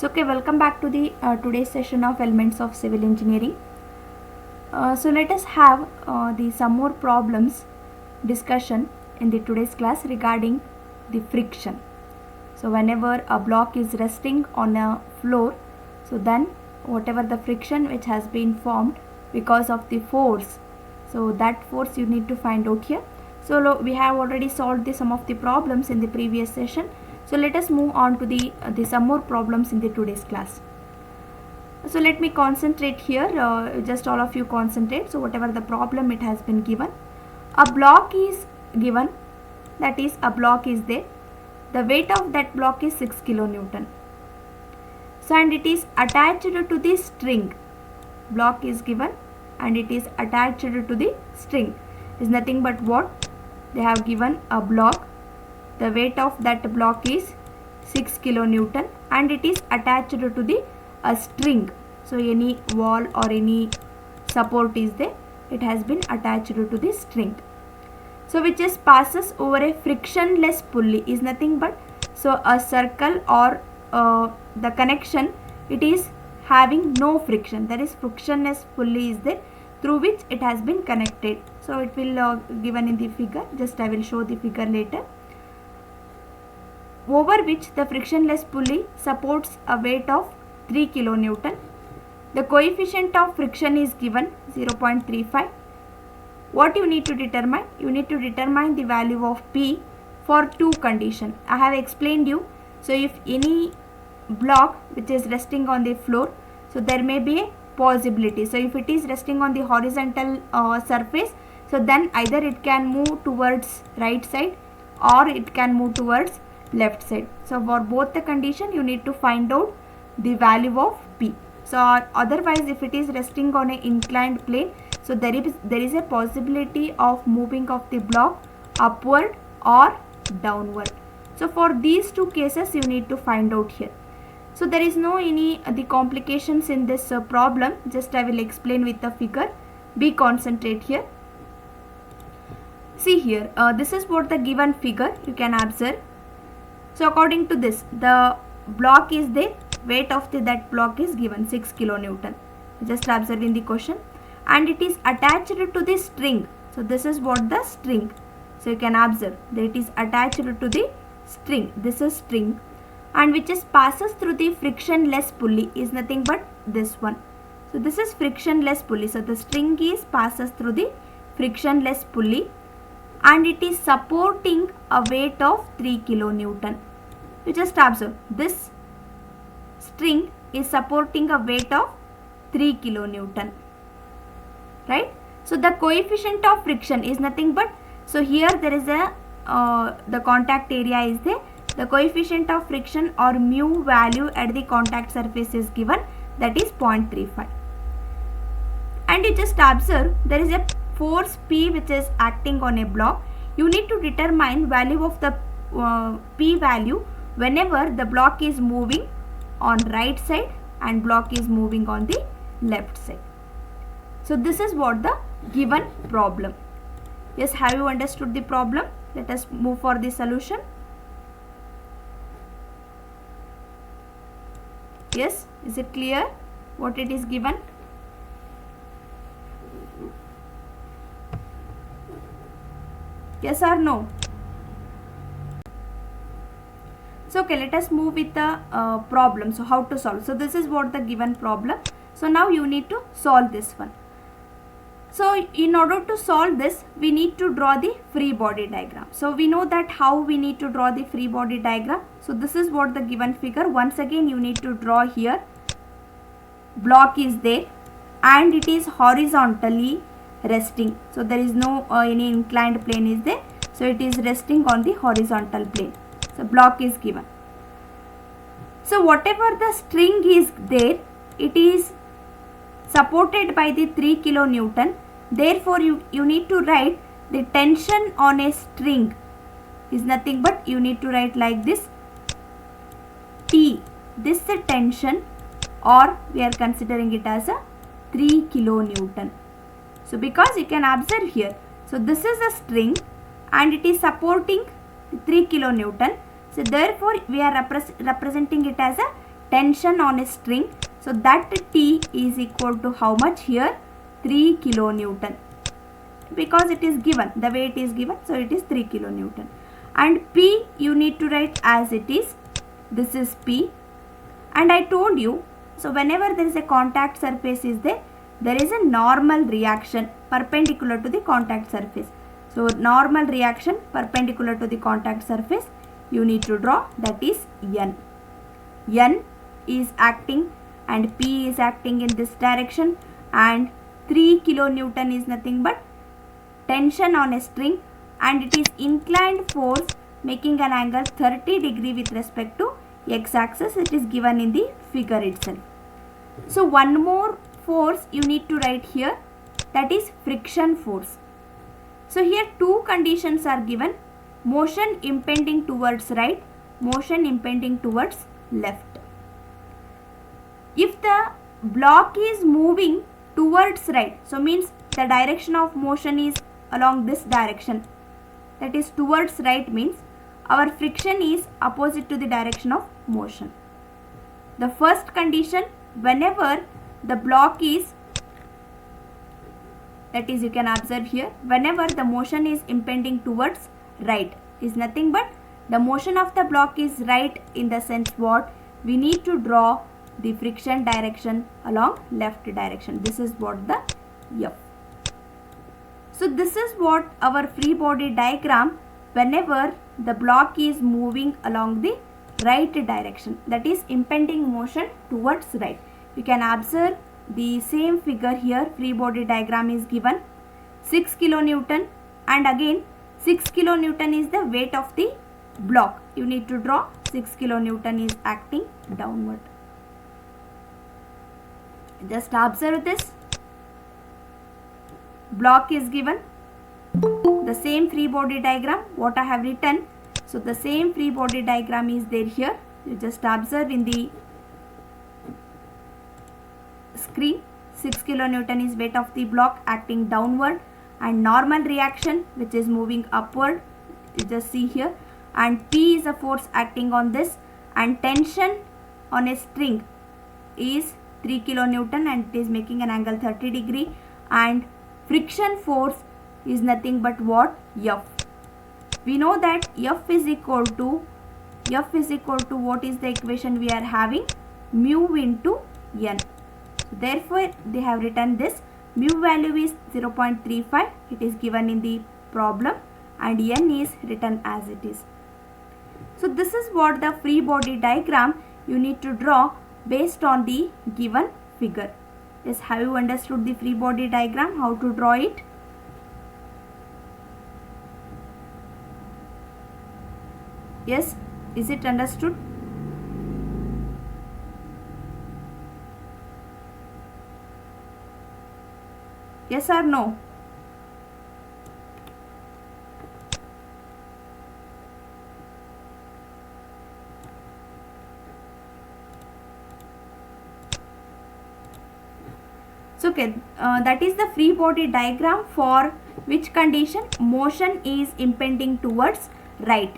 Okay, welcome back to the today's session of Elements of Civil Engineering. So let us have some more problems discussion in the today's class regarding the friction. So whenever a block is resting on a floor, so then whatever the friction which has been formed because of the force, so that force you need to find out here. So we have already solved some of the problems in the previous session. So let us move on to the some more problems in the today's class. So let me concentrate here, just all of you concentrate. So whatever the problem it has been given, a block is given, that is a block is there. The weight of that block is 6 kilonewton. So and it is attached to the string. Block is given and it is attached to the string. Is nothing but what? They have given a block. The weight of that block is 6 kilonewton and it is attached to the string. So any wall or any support is there, it has been attached to the string. So which is passes over a frictionless pulley, is nothing but so a circle or the connection, it is having no friction, that is frictionless pulley is there through which it has been connected. So it will given in the figure, just I will show the figure later, over which the frictionless pulley supports a weight of 3 kilonewton. The coefficient of friction is given 0.35. What you need to determine? You need to determine the value of P for two conditions. I have explained you. So if any block which is resting on the floor, so there may be a possibility. So if it is resting on the horizontal surface, so then either it can move towards right side or it can move towards left side. So for both the condition you need to find out the value of P. So otherwise if it is resting on an inclined plane, so there is a possibility of moving of the block upward or downward. So for these two cases you need to find out here. So there is no any the complications in this problem, just I will explain with the figure. Be concentrate here. See here, this is what the given figure you can observe. So according to this, the block is there, weight of that block is given 6 kilonewton. Just observe in the question, and it is attached to the string. So this is what the string. So you can observe that it is attached to the string. This is string, and which is passes through the frictionless pulley, is nothing but this one. So this is frictionless pulley. So the string is passes through the frictionless pulley and it is supporting a weight of 3 kilonewton. You just observe this string is supporting a weight of 3 kilonewton, right? So the coefficient of friction is nothing but, so here there is a the contact area is there. The coefficient of friction or mu value at the contact surface is given, that is 0.35. And you just observe there is a force P which is acting on a block. You need to determine value of the P value whenever the block is moving on right side and block is moving on the left side. So this is what the given problem. Yes, have you understood the problem? Let us move for the solution. Yes, is it clear what it is given? Yes or no? So okay, let us move with the problem. So how to solve? So this is what the given problem. So now you need to solve this one. So in order to solve this, we need to draw the free body diagram. So we know that how we need to draw the free body diagram. So this is what the given figure. Once again you need to draw here. Block is there and it is horizontally resting. So there is no any inclined plane is there. So it is resting on the horizontal plane. So block is given. So whatever the string is there, it is supported by the 3 kilonewton. Therefore you need to write the tension on a string is nothing but, you need to write like this, T. This is the tension, or we are considering it as a 3 kilonewton. So because you can observe here, so this is a string and it is supporting 3 kilonewton. So therefore we are representing it as a tension on a string. So that T is equal to how much here? 3 kilonewton. Because it is given, the way it is given, so it is 3 kilonewton. And P you need to write as it is. This is P. And I told you, so whenever there is a contact surface is there is a normal reaction perpendicular to the contact surface. So normal reaction perpendicular to the contact surface you need to draw, that is N. N is acting and P is acting in this direction, and 3 kilonewton is nothing but tension on a string, and it is inclined force making an angle 30 degree with respect to x-axis. It is given in the figure itself. So one more force you need to write here, that is friction force. So here two conditions are given: motion impending towards right, motion impending towards left. If the block is moving towards right, so means the direction of motion is along this direction, that is towards right, means our friction is opposite to the direction of motion. The first condition, whenever the block is, that is you can observe here, whenever the motion is impending towards right, is nothing but the motion of the block is right, in the sense what? We need to draw the friction direction along left direction. This is what the F. So this is what our free body diagram whenever the block is moving along the right direction, that is impending motion towards right. You can observe the same figure here. Free body diagram is given 6 kilonewton, and again 6 kilonewton is the weight of the block. You need to draw 6 kilonewton is acting downward. Just observe this. Block is given, the same free body diagram what I have written. So the same free body diagram is there here. You just observe in the screen. 6 kilonewton is weight of the block acting downward, and normal reaction which is moving upward, you just see here, and P is a force acting on this, and tension on a string is 3 kilonewton and it is making an angle 30 degree, and friction force is nothing but what? F. We know that F is equal to what is the equation we are having? Mu into N. Therefore they have written this. Mu value is 0.35, it is given in the problem, and N is written as it is. So this is what the free body diagram you need to draw based on the given figure. Yes, have you understood the free body diagram, how to draw it? Yes, is it understood? Yes or no? So okay, that is the free body diagram for which condition? Motion is impending towards right.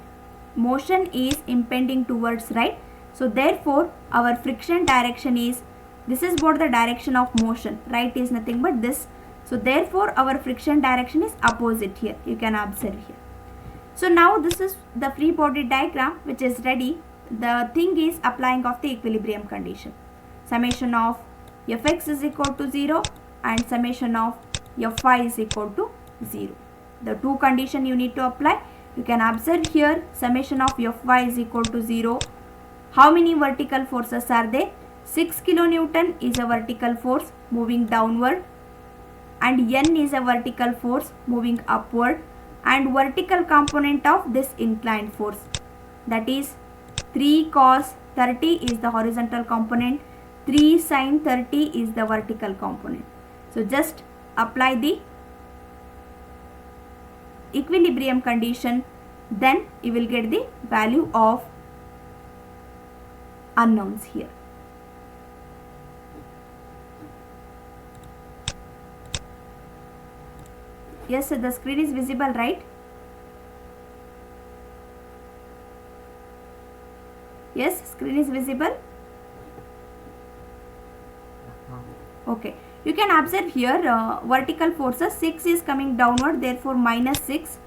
Motion is impending towards right. So therefore our friction direction is, this is what the direction of motion, right is nothing but this. So therefore our friction direction is opposite here, you can observe here. So now this is the free body diagram which is ready. The thing is applying of the equilibrium condition. Summation of Fx is equal to 0 and summation of Fy is equal to 0. The two condition you need to apply. You can observe here summation of Fy is equal to 0. How many vertical forces are there? 6 kilonewton is a vertical force moving downward, and N is a vertical force moving upward, and vertical component of this inclined force, that is 3 cos 30 is the horizontal component, 3 sin 30 is the vertical component. So just apply the equilibrium condition, then you will get the value of unknowns here. Yes, so the screen is visible, right? Yes, screen is visible. Okay, you can observe here vertical forces, 6 is coming downward, therefore minus 6,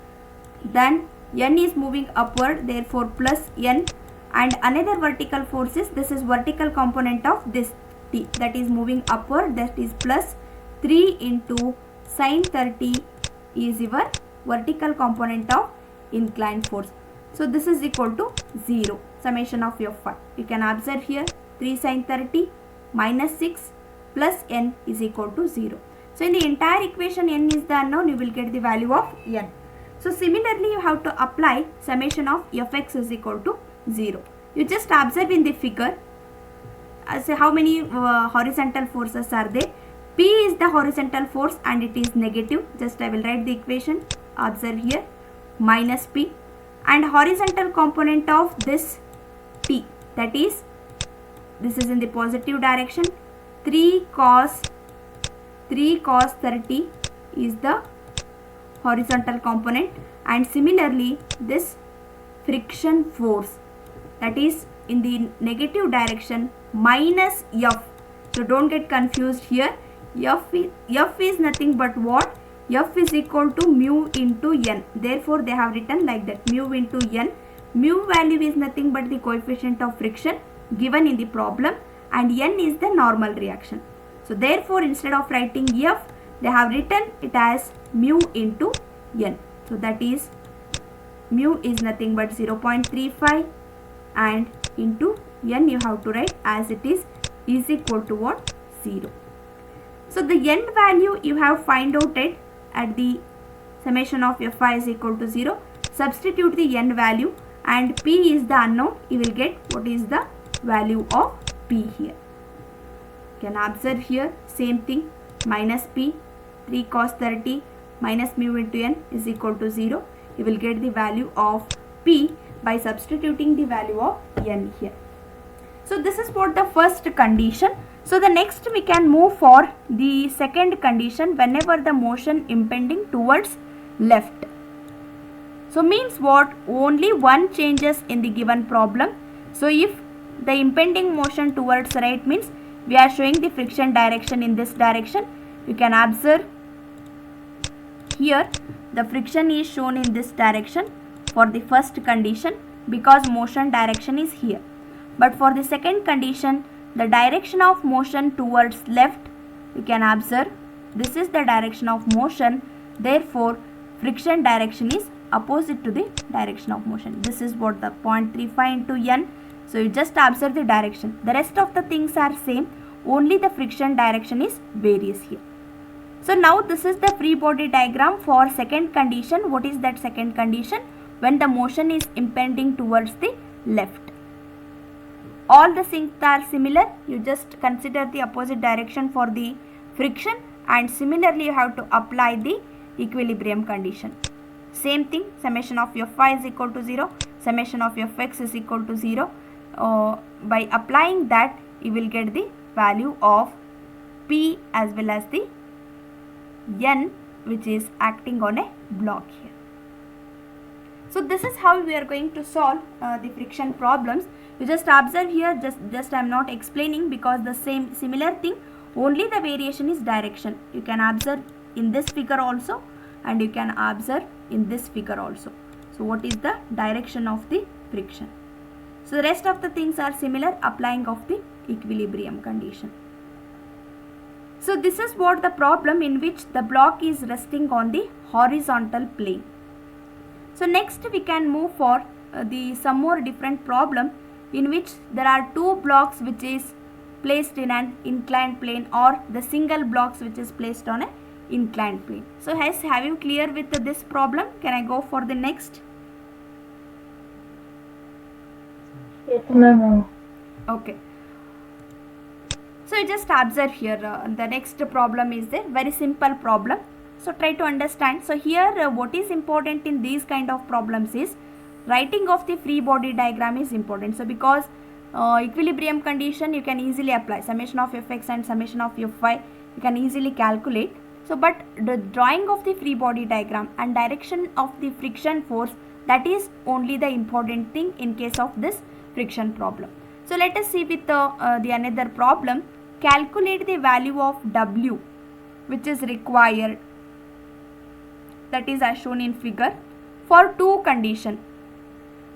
then n is moving upward, therefore plus n, and another vertical force is, this is vertical component of this t, that is moving upward, that is plus 3 into sine 30 is your vertical component of inclined force. So this is equal to 0, summation of Fy. You can observe here 3 sine 30 minus 6 plus n is equal to 0. So in the entire equation n is the unknown, you will get the value of n. So similarly you have to apply summation of Fx is equal to 0. You just observe in the figure, say how many horizontal forces are there. P is the horizontal force and it is negative. Just I will write the equation. Observe here, minus P, and horizontal component of this T, that is, this is in the positive direction. 3 cos 30 is the horizontal component, and similarly this friction force, that is in the negative direction, minus F. So don't get confused here. F is nothing but what? F is equal to mu into n. Therefore they have written like that, mu into n. Mu value is nothing but the coefficient of friction given in the problem, and n is the normal reaction. So therefore instead of writing F, they have written it as mu into n. So that is, mu is nothing but 0.35 and into n you have to write as it is equal to what? 0. So the n value you have find out it at the summation of Fy is equal to 0. Substitute the n value and P is the unknown. You will get what is the value of P here. You can observe here same thing, minus P, 3 cos 30 minus mu into n is equal to 0. You will get the value of P by substituting the value of n here. So this is for the first condition. So the next we can move for the second condition, whenever the motion impending towards left. So means what? Only one changes in the given problem. So if the impending motion towards right means we are showing the friction direction in this direction. You can observe here the friction is shown in this direction for the first condition because motion direction is here. But for the second condition, the direction of motion towards left, you can observe this is the direction of motion, therefore friction direction is opposite to the direction of motion. This is what the 0.35 into n. So you just observe the direction. The rest of the things are same, only the friction direction is various here. So now this is the free body diagram for second condition. What is that second condition? When the motion is impending towards the left. All the things are similar. You just consider the opposite direction for the friction, and similarly you have to apply the equilibrium condition. Same thing, summation of Fy is equal to 0, summation of Fx is equal to 0. By applying that, you will get the value of P as well as the n, which is acting on a block here. So this is how we are going to solve the friction problems. You just observe here, just I am not explaining because the similar thing, only the variation is direction. You can observe in this figure also, and you can observe in this figure also. So what is the direction of the friction? So the rest of the things are similar, applying of the equilibrium condition. So this is what the problem in which the block is resting on the horizontal plane. So next we can move for some more different problem in which there are two blocks which is placed in an inclined plane, or the single blocks which is placed on an inclined plane. So have you clear with this problem? Can I go for the next? Yes, ma'am. Okay. So you just observe here the next problem is a very simple problem. So try to understand. So here what is important in these kind of problems is writing of the free body diagram is important. So because equilibrium condition you can easily apply summation of Fx and summation of Fy, you can easily calculate. So but the drawing of the free body diagram and direction of the friction force, that is only the important thing in case of this friction problem. So let us see with the another problem. calculate the value of W which is required, that is as shown in figure, for two conditions: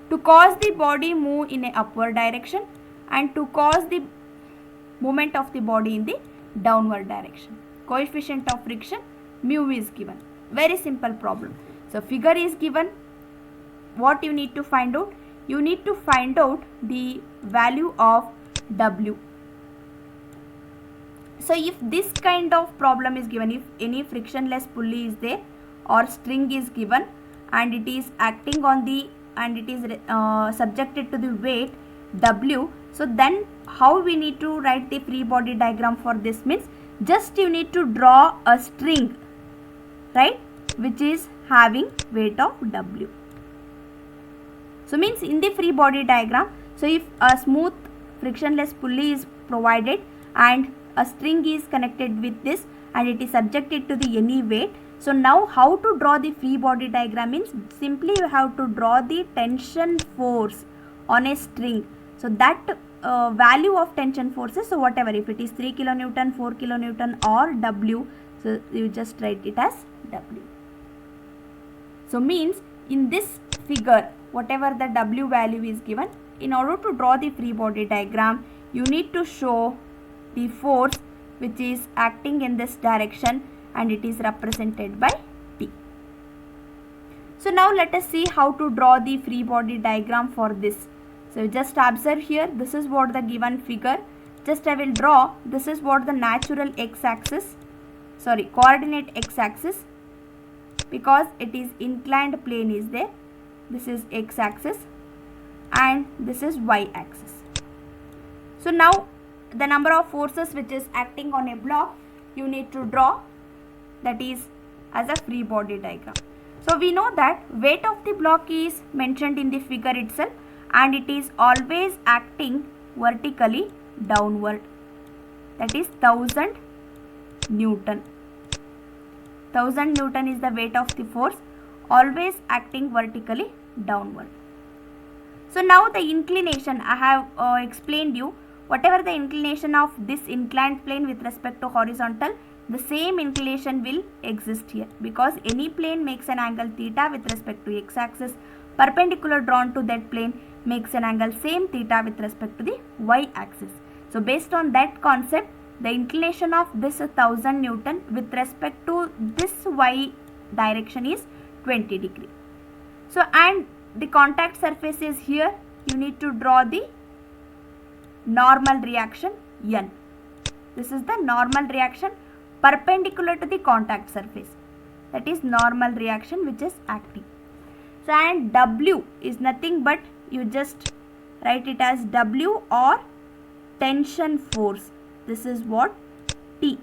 to cause the body move in a upward direction and to cause the movement of the body in the downward direction. Coefficient of friction mu is given. Very simple problem. So figure is given. What you need to find out? You need to find out the value of W. So if this kind of problem is given, if any frictionless pulley is there or string is given and it is acting on the and it is subjected to the weight W, so then how we need to write the free body diagram for this means just you need to draw a string, right, which is having weight of W. So means in the free body diagram, so if a smooth frictionless pulley is provided and a string is connected with this and it is subjected to the any weight, so now how to draw the free body diagram means simply you have to draw the tension force on a string. So that value of tension forces, so whatever, if it is 3 kilonewton, 4 kilonewton or W, so you just write it as W. So means in this figure, whatever the W value is given, in order to draw the free body diagram, you need to show the force which is acting in this direction and it is represented by T. So now let us see how to draw the free body diagram for this. So just observe here, this is what the given figure. Just I will draw, this is what the natural x-axis, coordinate x-axis, because it is inclined plane is there. This is x-axis and this is y-axis. So now the number of forces which is acting on a block you need to draw, that is as a free body diagram. So we know that weight of the block is mentioned in the figure itself and it is always acting vertically downward, that is 1000 Newton. 1000 Newton is the weight of the force, always acting vertically downward. So now the inclination, I have explained you, whatever the inclination of this inclined plane with respect to horizontal, the same inclination will exist here, because any plane makes an angle theta with respect to x-axis, perpendicular drawn to that plane makes an angle same theta with respect to the y-axis. So based on that concept, the inclination of this 1000 Newton with respect to this y direction is 20 degree. So and the contact surface is here, you need to draw the normal reaction N. This is the normal reaction perpendicular to the contact surface, that is normal reaction which is acting. So and W is nothing but, you just write it as W or tension force. This is what T.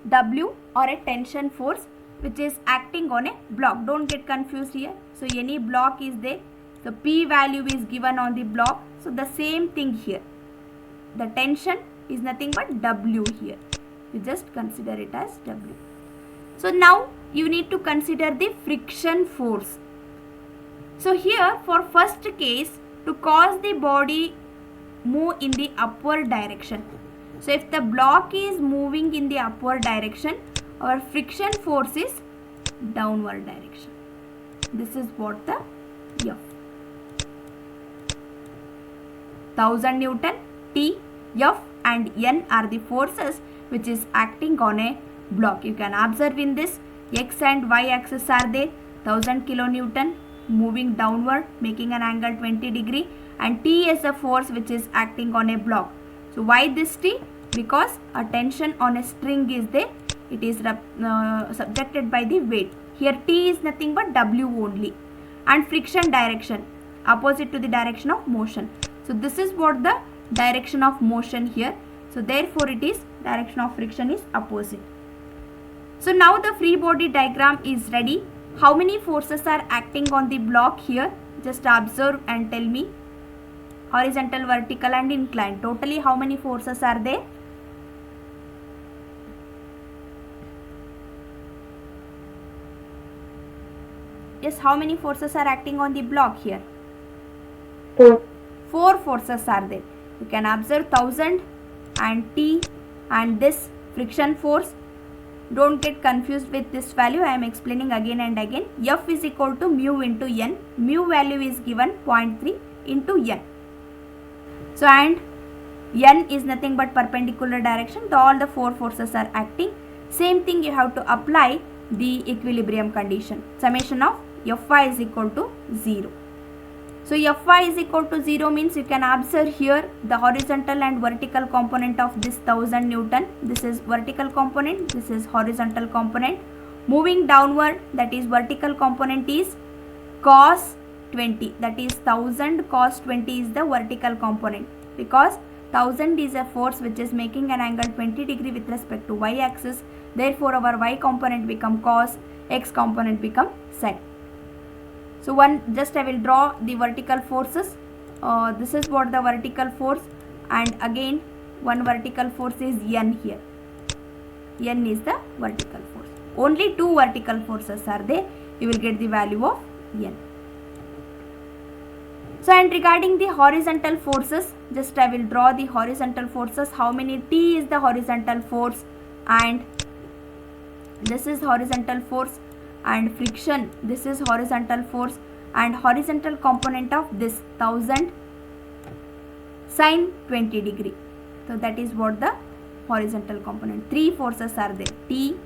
W or a tension force which is acting on a block. Don't get confused here. So any block is there. So P value is given on the block. So the same thing here. The tension is nothing but W here. You just consider it as W. So now you need to consider the friction force. So here for first case, to cause the body move in the upward direction. So if the block is moving in the upward direction, our friction force is downward direction. This is what the F. 1000 Newton, T, F and N are the forces which is acting on a block. You can observe in this, X and Y axis are there, 1000 kilonewton moving downward making an angle 20 degree, and T is a force which is acting on a block. So why this T? Because a tension on a string is there, it is subjected by the weight. Here T is nothing but W only. And friction direction, opposite to the direction of motion. So this is what the direction of motion here. So therefore it is direction of friction is opposite. So now the free body diagram is ready. How many forces are acting on the block here? Just observe and tell me. Horizontal, vertical and inclined. Totally how many forces are there? Yes, how many forces are acting on the block here? 4. 4 forces are there. you can observe 1000 and T and this friction force. Don't get confused with this value. I am explaining again and again. F is equal to mu into N. Mu value is given 0.3 into N. So and N is nothing but perpendicular direction. All the four forces are acting. Same thing you have to apply the equilibrium condition. Summation of Fy is equal to 0. So Fy is equal to 0 means you can observe here the horizontal and vertical component of this 1000 Newton. This is vertical component, this is horizontal component. Moving downward, that is vertical component is cos 20, that is 1000 cos 20 is the vertical component, because 1000 is a force which is making an angle 20 degree with respect to y axis. Therefore our y component become cos, x component become sin. So just I will draw the vertical forces. This is what the vertical force, and again one vertical force is N here. N is the vertical force. Only two vertical forces are there. You will get the value of N. So and regarding the horizontal forces, just I will draw the horizontal forces. How many T is the horizontal force, and this is horizontal force, and friction, this is horizontal force, and horizontal component of this 1000 sin 20 degree. So that is what the horizontal component. Three forces are there, T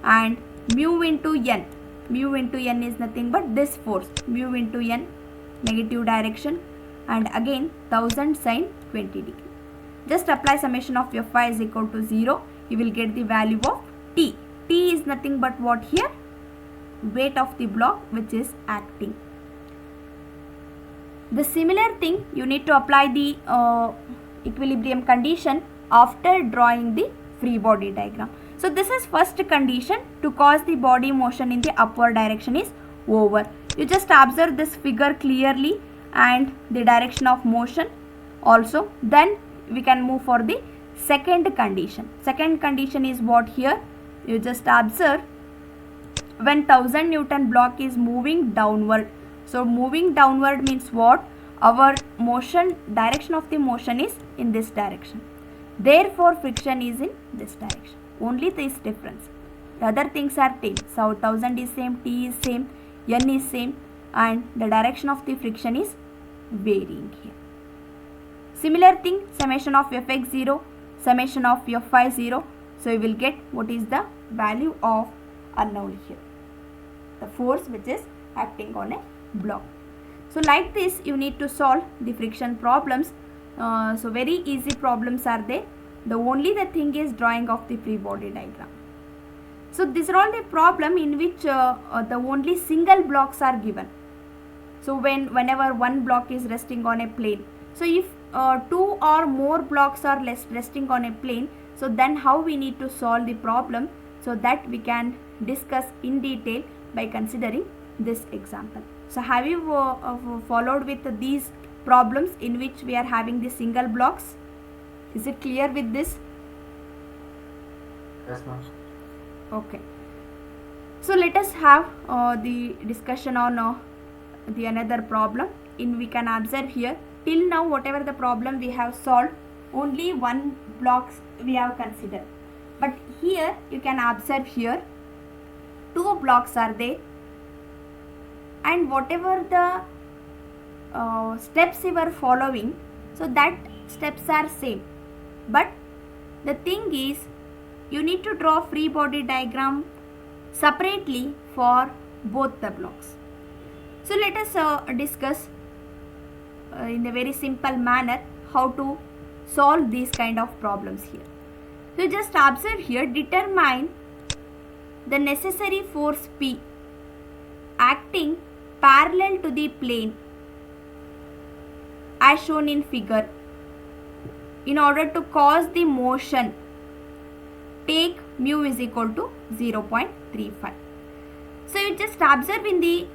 and mu into N. Mu into N is nothing but this force, mu into N, negative direction, and again 1000 sin 20 degree. Just apply summation of Fy is equal to 0. You will get the value of T. T is nothing but what here? Weight of the block which is acting. The similar thing you need to apply the equilibrium condition after drawing the free body diagram. So this is first condition to cause the body motion in the upward direction is over. You just observe this figure clearly and the direction of motion also. Then we can move for the second condition. Second condition is what here? You just observe when 1000 Newton block is moving downward. So moving downward means what? Our motion, direction of the motion is in this direction. Therefore friction is in this direction. Only this difference. The other things are same. So 1000 is same, T is same, N is same, and the direction of the friction is varying here. Similar thing, summation of Fx 0, summation of Fy 0. So you will get what is the value of unknown here, the force which is acting on a block. So like this you need to solve the friction problems. So very easy problems are there. The only the thing is drawing of the free body diagram. So these are all the problem in which the only single blocks are given. So whenever one block is resting on a plane, so if two or more blocks are resting on a plane, so then how we need to solve the problem, so that we can discuss in detail by considering this example. So have you followed with these problems in which we are having the single blocks? Is it clear with this? Yes, ma'am. Okay. So let us have the discussion on the another problem. We can observe here, till now whatever the problem we have solved, only one blocks we have considered. But here you can observe here two blocks are there, and whatever the steps you are following, so that steps are same. But the thing is, you need to draw free body diagram separately for both the blocks. So let us discuss in a very simple manner how to solve these kind of problems here. So just observe here, determine the necessary force P acting parallel to the plane as shown in figure. In order to cause the motion, take mu is equal to 0.35. So you just observe in the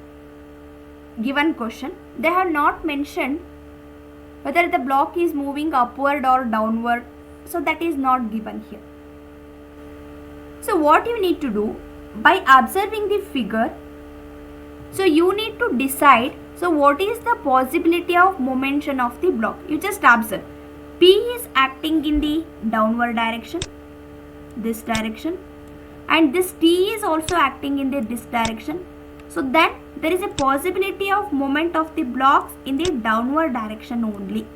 given question, they have not mentioned whether the block is moving upward or downward. So that is not given here. So what you need to do, by observing the figure, so you need to decide, so what is the possibility of momentum of the block. You just observe. P is acting in the downward direction, this direction, and this T is also acting in this direction. So then there is a possibility of movement of the blocks in the downward direction only.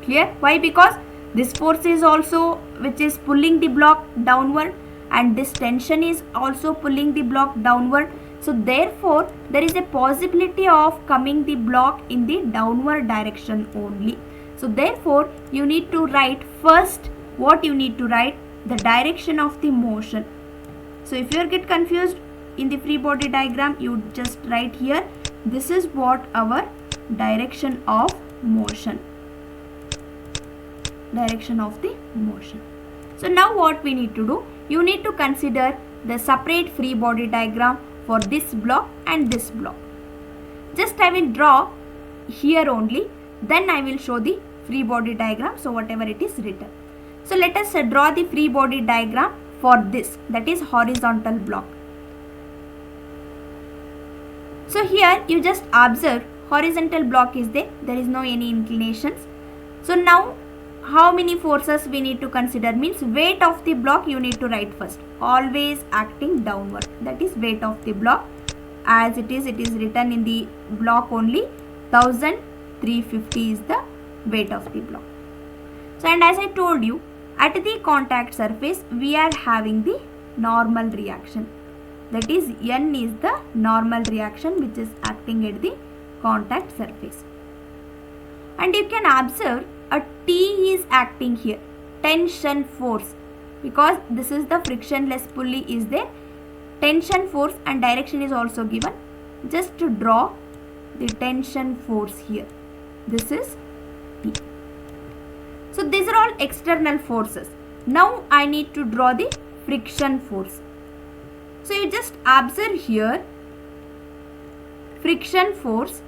Clear? Why? Because this force is also which is pulling the block downward, and this tension is also pulling the block downward. So therefore there is a possibility of coming the block in the downward direction only. So therefore you need to write first, what you need to write, the direction of the motion. So if you get confused in the free body diagram, you just write here, this is what our direction of motion. Direction of the motion. So now what we need to do, you need to consider the separate free body diagram for this block and this block. Just I will draw here only, then I will show the free body diagram, so whatever it is written. So let us draw the free body diagram for this, that is horizontal block. So here you just observe horizontal block is there is no any inclinations. So now how many forces we need to consider, means weight of the block you need to write first, always acting downward, that is weight of the block. As it is written in the block only, 1350 is the weight of the block. So and as I told you, at the contact surface we are having the normal reaction, that is N is the normal reaction which is acting at the contact surface. And you can observe a T is acting here, tension force, because this is the frictionless pulley is there, tension force, and direction is also given. Just to draw the tension force here, this is T. So these are all external forces. Now I need to draw the friction force. So you just observe here, friction force.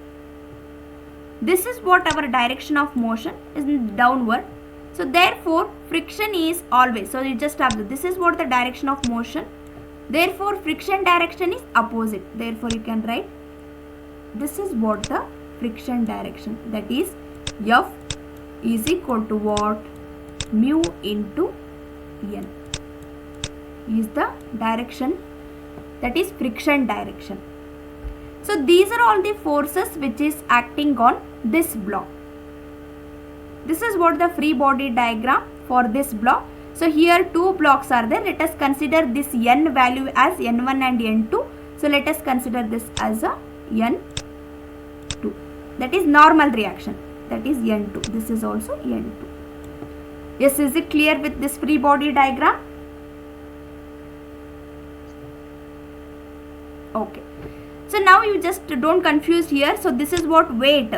This is what our direction of motion is, downward. So therefore friction is always, so you just observe, this is what the direction of motion, therefore friction direction is opposite. Therefore you can write, this is what the friction direction, that is F is equal to what, mu into N is the direction, that is friction direction. So these are all the forces which is acting on this block. This is what the free body diagram for this block. So here two blocks are there. Let us consider this N value as N1 and N2. So let us consider this as a N2. That is normal reaction. That is N2. This is also N2. Yes, is it clear with this free body diagram? Okay. So now you just don't confuse here. So this is what weight.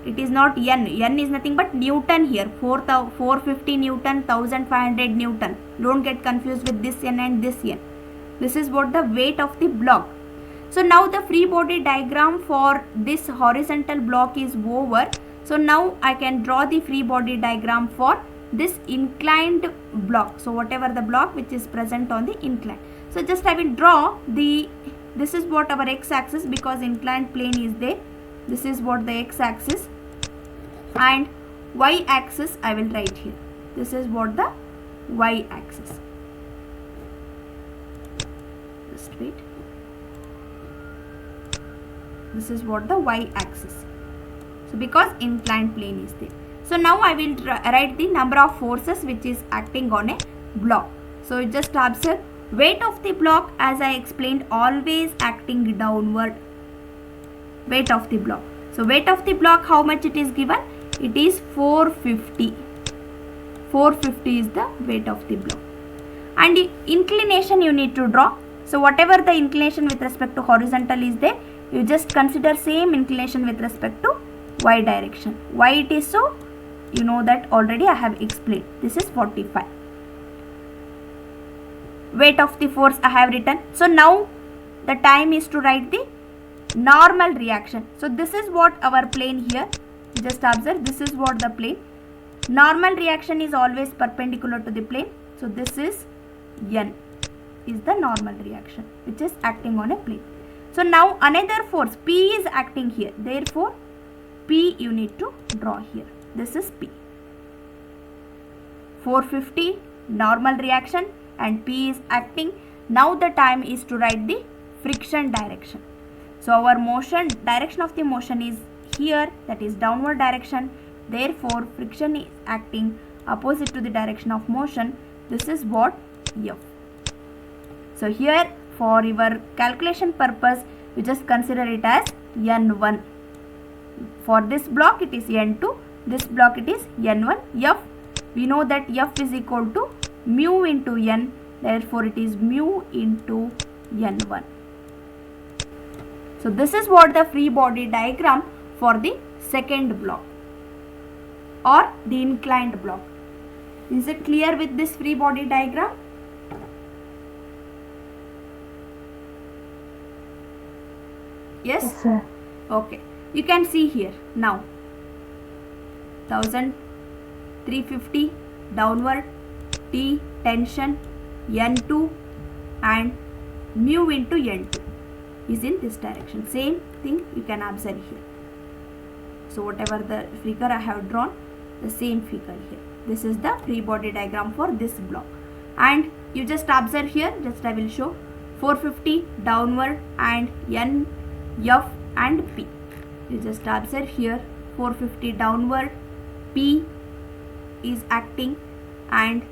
It is not N. N is nothing but Newton here. 450 Newton, 1500 Newton. Don't get confused with this N and this N. This is what the weight of the block. So now the free body diagram for this horizontal block is over. So now I can draw the free body diagram for this inclined block. So whatever the block which is present on the incline. So just I will draw the, this is what our x-axis, because inclined plane is there. This is what the x-axis, and y-axis I will write here. This is what the y-axis. Just wait. This is what the y-axis. So because inclined plane is there. So now I will write the number of forces which is acting on a block. So just observe, weight of the block, as I explained, always acting downward. Weight of the block. So weight of the block, how much it is given? It is 450. 450 is the weight of the block. And the inclination you need to draw. So whatever the inclination with respect to horizontal is there, you just consider same inclination with respect to y direction. Why it is so? You know that already I have explained. This is 45. Weight of the force I have written. So now the time is to write the normal reaction. So this is what our plane here. Just observe, this is what the plane. Normal reaction is always perpendicular to the plane. So this is N is the normal reaction which is acting on a plane. So now another force P is acting here. Therefore P you need to draw here. this is P. 450 normal reaction and P is acting. Now the time is to write the friction direction. So our motion, direction of the motion is here, that is downward direction. Therefore friction is acting opposite to the direction of motion. This is what? F. So here for your calculation purpose, you just consider it as N1. For this block it is N2, this block it is N1. F, we know that F is equal to mu into N, therefore it is mu into N1. So this is what the free body diagram for the second block or the inclined block. Is it clear with this free body diagram? Yes? Yes, sir. Okay. You can see here now 1350 downward, T tension, N2 and mu into N2 is in this direction. Same thing you can observe here. So whatever the figure I have drawn, the same figure here. This is the free body diagram for this block. And you just observe here, just I will show 450 downward and N, F and P. You just observe here 450 downward, P is acting and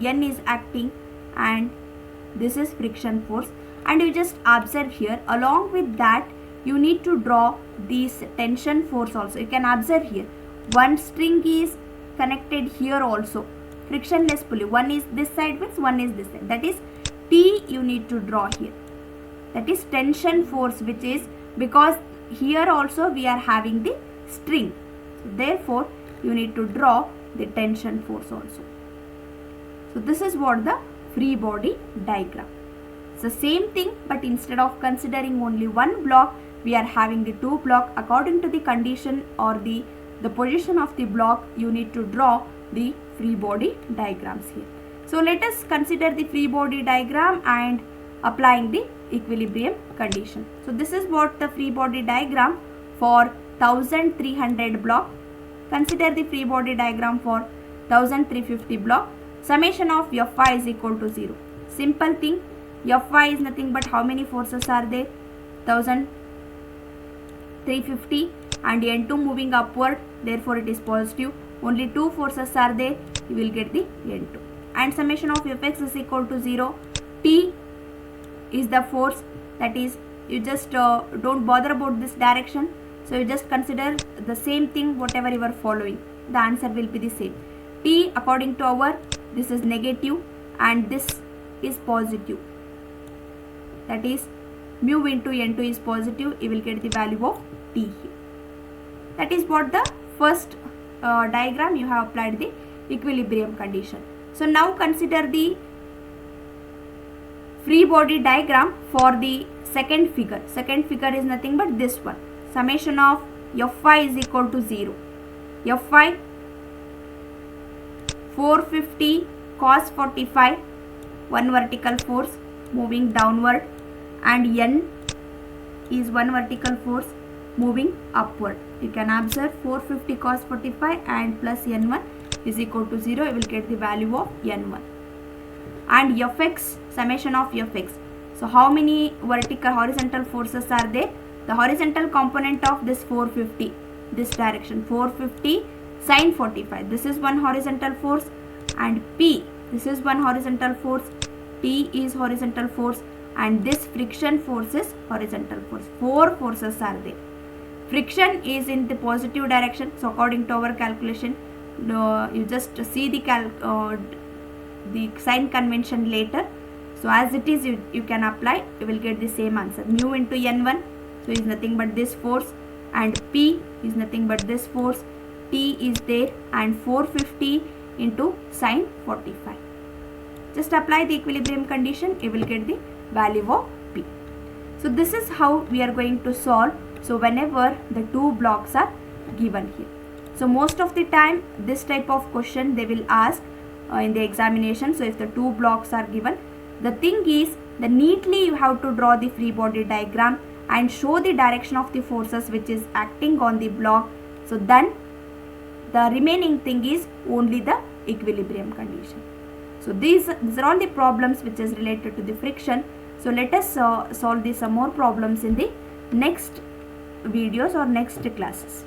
N is acting and this is friction force. And you just observe here, along with that you need to draw this tension force also. You can observe here one string is connected here also, frictionless pulley. One is this side with, one is this side. That is T you need to draw here. That is tension force, which is because here also we are having the string. So therefore you need to draw the tension force also. So this is what the free body diagram. So same thing, but instead of considering only one block, we are having the two block. According to the condition or the position of the block, you need to draw the free body diagrams here. So let us consider the free body diagram and applying the equilibrium condition. So this is what the free body diagram for 1300 block. Consider the free body diagram for 1350 block. Summation of Fy is equal to 0. Simple thing, Fy is nothing but how many forces are there? 1350 and N2 moving upward, therefore it is positive. Only two forces are there, you will get the N2. And summation of Fx is equal to 0. T is the force, that is you just don't bother about this direction. So you just consider the same thing whatever you are following. The answer will be the same. T according to our, this is negative and this is positive. That is mu into N2 is positive. You will get the value of T here. That is what the first diagram you have applied the equilibrium condition. So now consider the free body diagram for the second figure. Second figure is nothing but this one. Summation of Fy is equal to 0. Fy 450 cos 45, one vertical force moving downward, and N is one vertical force moving upward. You can observe 450 cos 45 and plus N1 is equal to 0. You will get the value of N1. And Fx, summation of Fx. So how many vertical horizontal forces are there? The horizontal component of this 450, this direction 450 sin 45. This is one horizontal force, and P, this is one horizontal force. T is horizontal force, and this friction force is horizontal force. Four forces are there. Friction is in the positive direction. So according to our calculation, you just see the sign convention later. So as it is, you can apply. You will get the same answer. Mu into N1, so is nothing but this force, and P is nothing but this force. T is there, and 450 into sin 45. Just apply the equilibrium condition. You will get the value of P. So this is how we are going to solve. So whenever the two blocks are given here. So most of the time this type of question they will ask in the examination. So if the two blocks are given, the thing is that neatly you have to draw the free body diagram and show the direction of the forces which is acting on the block. So then The remaining thing is only the equilibrium condition. So these are all the problems which is related to the friction. So let us solve some more problems in the next videos or next classes.